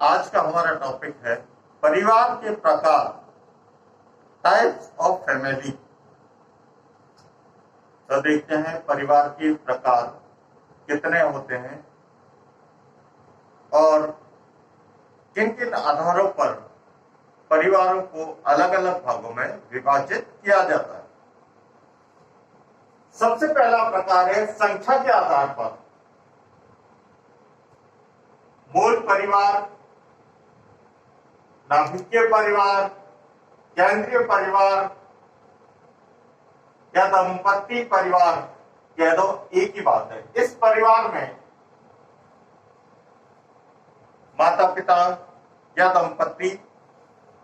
आज का हमारा टॉपिक है परिवार के प्रकार, टाइप्स ऑफ फैमिली। तो देखते हैं परिवार के प्रकार कितने होते हैं और किन किन आधारों पर परिवारों को अलग अलग भागों में विभाजित किया जाता है। सबसे पहला प्रकार है संख्या के आधार पर। मूल परिवार, नाभिकीय परिवार, केंद्रीय परिवार या दंपति परिवार, कह दो एक ही बात है। इस परिवार में माता पिता या दंपति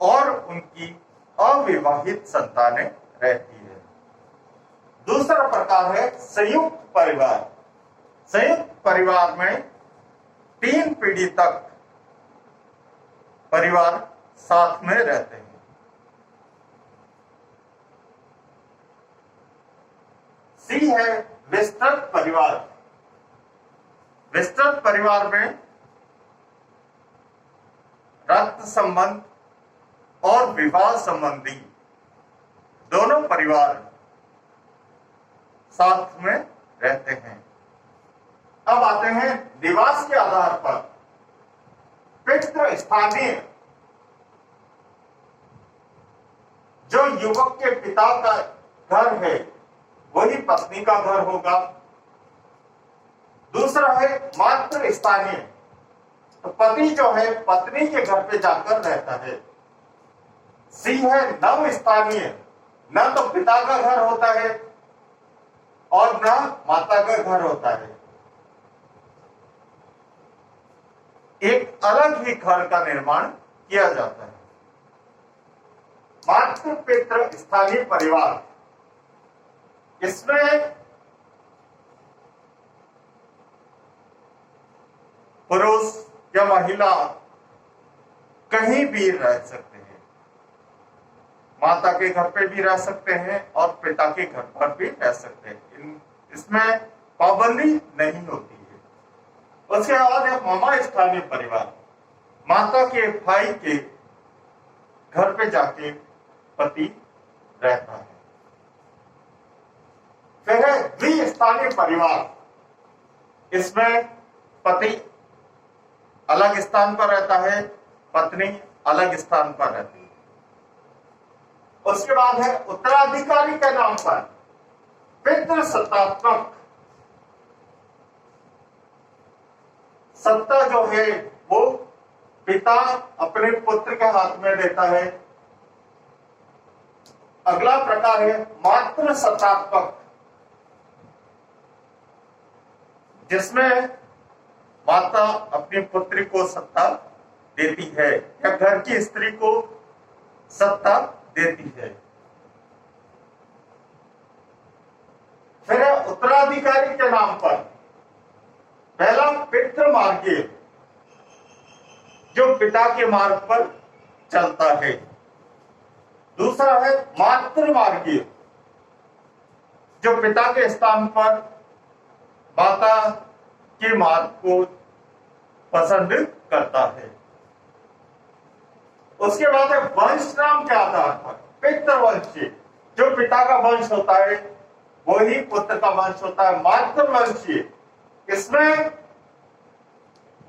और उनकी अविवाहित संतानें रहती है। दूसरा प्रकार है संयुक्त परिवार। संयुक्त परिवार में 3 पीढ़ी तक परिवार साथ में रहते हैं। सी है विस्तृत परिवार। विस्तृत परिवार में रक्त संबंध और विवाह संबंधी दोनों परिवार साथ में रहते हैं। अब आते हैं निवास के आधार पर। पितृ स्थानीय, जो युवक के पिता का घर है वही पत्नी का घर होगा। दूसरा है मातृ स्थानीय, तो पति जो है पत्नी के घर पे जाकर रहता है। सी है नव स्थानीय, न तो पिता का घर होता है और न माता का घर होता है। एक अलग ही घर का निर्माण किया जाता है। मातृ पितृ स्थानीय परिवार, इसमें पुरुष या महिला कहीं भी रह सकते हैं। माता के घर पे भी रह सकते हैं और पिता के घर पर भी रह सकते हैं। इसमें पाबंदी नहीं होती है। उसके बाद है मामा स्थानीय परिवार। माता के भाई के घर पे जाके पति रहता है। फिर है द्विस्थानीय परिवार। इसमें पति अलग स्थान पर रहता है, पत्नी अलग स्थान पर रहती है। उसके बाद है उत्तराधिकारी के नाम पर पितृसत्तात्मक। सत्ता जो है वो पिता अपने पुत्र के हाथ में देता है। अगला प्रकार है मातृसत्तात्मक, जिसमें माता अपनी पुत्री को सत्ता देती है या घर की स्त्री को सत्ता देती है। फिर उत्तराधिकारी के नाम पर पहला पितृमार्गीय, जो पिता के मार्ग पर चलता है। दूसरा है मातृमार्गीय, जो पिता के स्थान पर माता के मार्ग को पसंद करता है। उसके बाद है वंश नाम के आधार पर पितृवंशीय, जो पिता का वंश होता है वही पुत्र का वंश होता है। मातृवंशीय, इसमें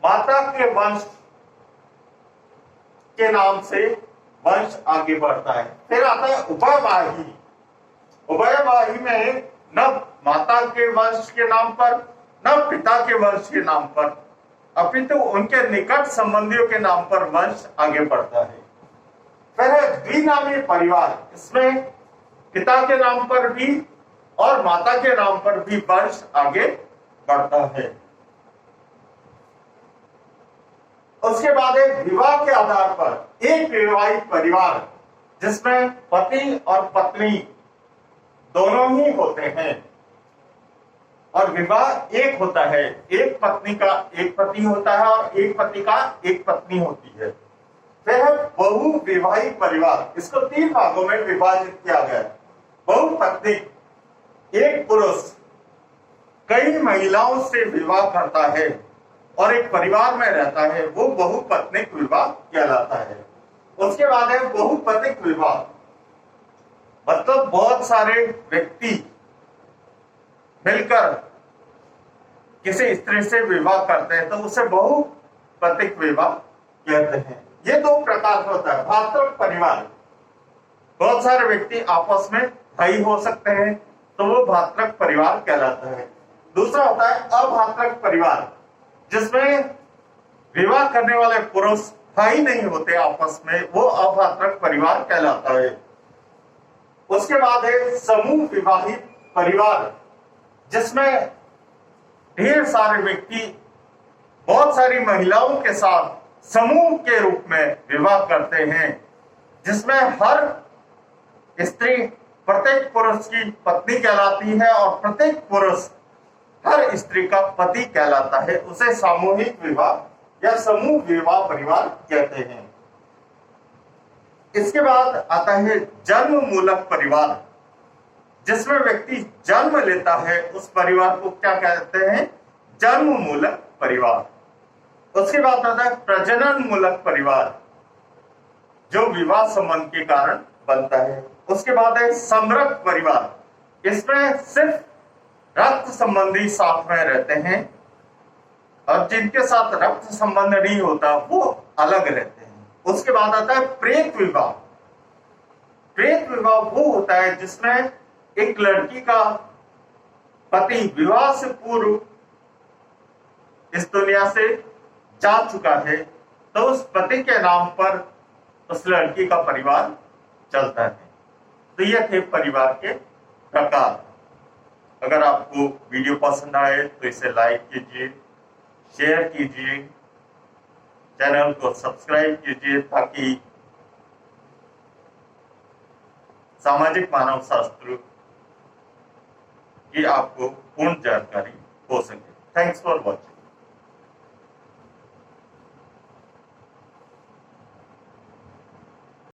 माता के वंश के नाम से वंश आगे बढ़ता है। फिर आता है उभयवाही। उभयवाही में न माता के वंश के नाम पर न पिता के वंश के नाम पर, अपितु उनके निकट संबंधियों के नाम पर वंश आगे बढ़ता है। फिर है द्विनामीय परिवार। इसमें पिता के नाम पर भी और माता के नाम पर भी वंश आगे बढ़ता है। उसके बाद एक विवाह के आधार पर एक विवाहित परिवार, जिसमें पति और पत्नी दोनों ही होते हैं और विवाह एक होता है। एक पत्नी का एक पति होता है और एक पति का एक पत्नी होती है। फिर है बहु विवाहित परिवार। इसको 3 भागों में विभाजित किया गया है। बहुपत्नी, एक पुरुष कई महिलाओं से विवाह करता है और एक परिवार में रहता है वो बहुपत्निक विवाह कहलाता है। उसके बाद है बहुपतिक विवाह, मतलब बहुत सारे व्यक्ति मिलकर किसी स्त्री से विवाह करते हैं तो उसे बहुपतिक विवाह कहते हैं। ये दो प्रकार का होता है। भातृक परिवार, बहुत सारे व्यक्ति आपस में भाई हो सकते हैं तो वो भातृक परिवार कहलाता है। दूसरा होता है अभातृक परिवार, जिसमें विवाह करने वाले पुरुष भाई नहीं होते आपस में, वो अभातृक परिवार कहलाता है। उसके बाद है समूह विवाहित परिवार, जिसमें ढेर सारे व्यक्ति बहुत सारी महिलाओं के साथ समूह के रूप में विवाह करते हैं, जिसमें हर स्त्री प्रत्येक पुरुष की पत्नी कहलाती है और प्रत्येक पुरुष हर स्त्री का पति कहलाता है। उसे सामूहिक विवाह या समूह विवाह परिवार कहते हैं। इसके बाद आता है जन्म मूलक परिवार, जिसमें व्यक्ति जन्म लेता है, उस परिवार को क्या कहते हैं? जन्म मूलक परिवार। उसके बाद आता है प्रजनन मूलक परिवार, जो विवाह संबंध के कारण बनता है। उसके बाद है समरक परिवार, इसमें सिर्फ रक्त संबंधी साथ में रहते हैं और जिनके साथ रक्त संबंध नहीं होता वो अलग रहते हैं। उसके बाद आता है प्रेत विवाह। प्रेत विवाह वो होता है जिसमें एक लड़की का पति विवाह से पूर्व इस दुनिया से जा चुका है, तो उस पति के नाम पर उस लड़की का परिवार चलता है। तो ये थे परिवार के प्रकार। अगर आपको वीडियो पसंद आए तो इसे लाइक कीजिए, शेयर कीजिए, चैनल को सब्सक्राइब कीजिए, ताकि सामाजिक मानव शास्त्र की आपको पूर्ण जानकारी हो सके। Thanks for watching.